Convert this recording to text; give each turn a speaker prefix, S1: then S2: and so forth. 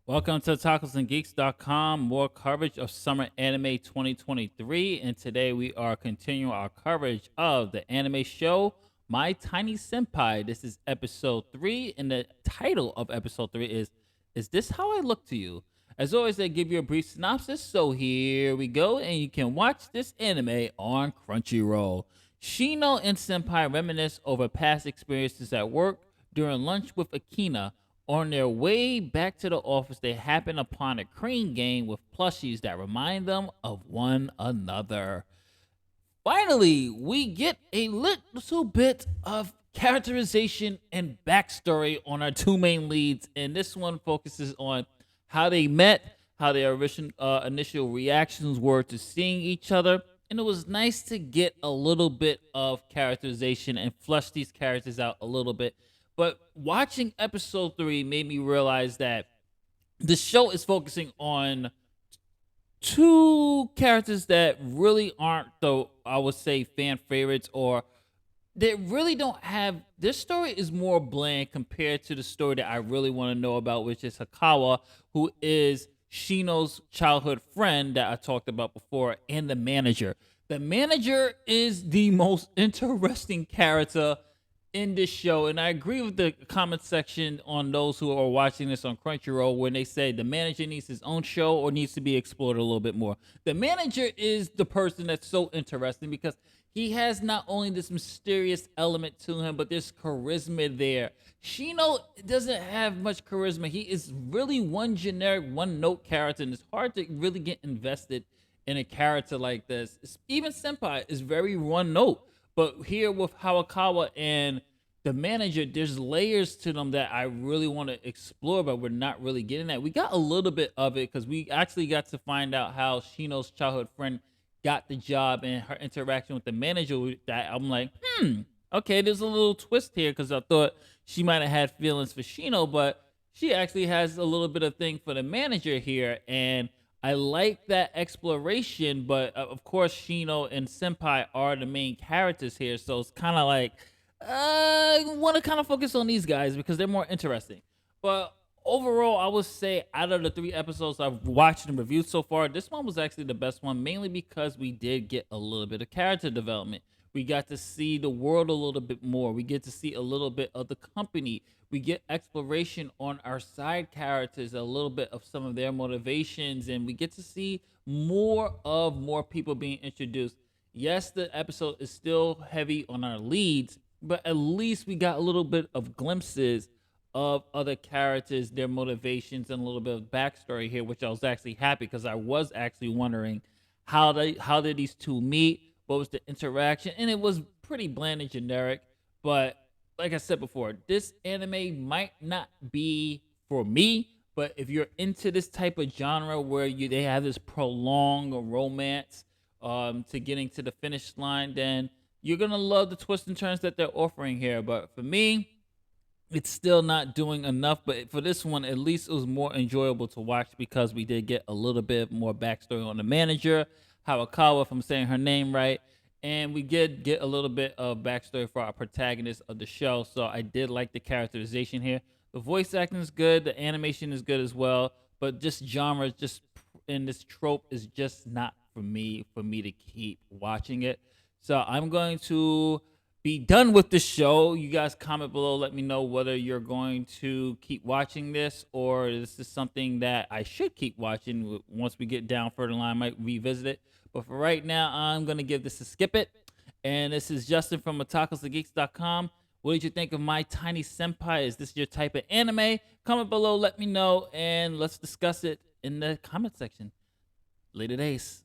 S1: Welcome to TacosandGeeks.com. More coverage of Summer Anime 2023. And today we are continuing our coverage of the anime show My Tiny Senpai. This is episode 3. And the title of episode 3 Is This How I Look to You? As always, they give you a brief synopsis. So here we go. And you can watch this anime on Crunchyroll. Shino and Senpai reminisce over past experiences at work during lunch with Akina. On their way back to the office, they happen upon a crane game with plushies that remind them of one another. Finally, we get a little bit of characterization and backstory on our two main leads, and this one focuses on how they met, how their initial reactions were to seeing each other, and it was nice to get a little bit of characterization and flesh these characters out a little bit. But watching episode 3 made me realize that the show is focusing on two characters that really aren't, though, I would say, fan favorites, or they really don't have. This story is more bland compared to the story that I really want to know about, which is Hakawa, who is Shino's childhood friend that I talked about before, and the manager. The manager is the most interesting character in this show, and I agree with the comment section on those who are watching this on Crunchyroll when they say the manager needs his own show or needs to be explored a little bit more. The manager is the person that's so interesting because he has not only this mysterious element to him, but there's charisma there. Shino doesn't have much charisma. He is really one generic, one note character, and it's hard to really get invested in a character like this. Even Senpai is very one note. But here with Hawakawa and the manager, there's layers to them that I really want to explore, but we're not really getting that. We got a little bit of it because we actually got to find out how Shino's childhood friend got the job and her interaction with the manager. That I'm like, okay, there's a little twist here because I thought she might have had feelings for Shino, but she actually has a little bit of thing for the manager here. And I like that exploration, but of course, Shino and Senpai are the main characters here, so it's kind of like I want to kind of focus on these guys because they're more interesting. But overall, I would say out of the 3 episodes I've watched and reviewed so far, this one was actually the best one, mainly because we did get a little bit of character development. We got to see the world a little bit more. We get to see a little bit of the company. We get exploration on our side characters, a little bit of some of their motivations, and we get to see more people being introduced. Yes, the episode is still heavy on our leads, but at least we got a little bit of glimpses of other characters, their motivations, and a little bit of backstory here, which I was actually happy because I was actually wondering how did these two meet, what was the interaction, and it was pretty bland and generic. But like I said before, this anime might not be for me, but if you're into this type of genre where they have this prolonged romance to getting to the finish line, then you're gonna love the twists and turns that they're offering here. But for me, it's still not doing enough. But for this one, at least it was more enjoyable to watch because we did get a little bit more backstory on the manager, Hawakawa, if I'm saying her name right. And we did get a little bit of backstory for our protagonist of the show. So I did like the characterization here. The voice acting is good, the animation is good as well. But just genre, just in this trope is just not for me to keep watching it. So I'm going to be done with the show. You guys comment below, let me know whether you're going to keep watching this or this is something that I should keep watching. Once we get down further line, I might revisit it. But for right now, I'm going to give this a skip it. And this is Justin from otakusandgeeks.com. What did you think of My Tiny Senpai? Is this your type of anime? Comment below, let me know, and let's discuss it in the comment section. Later days.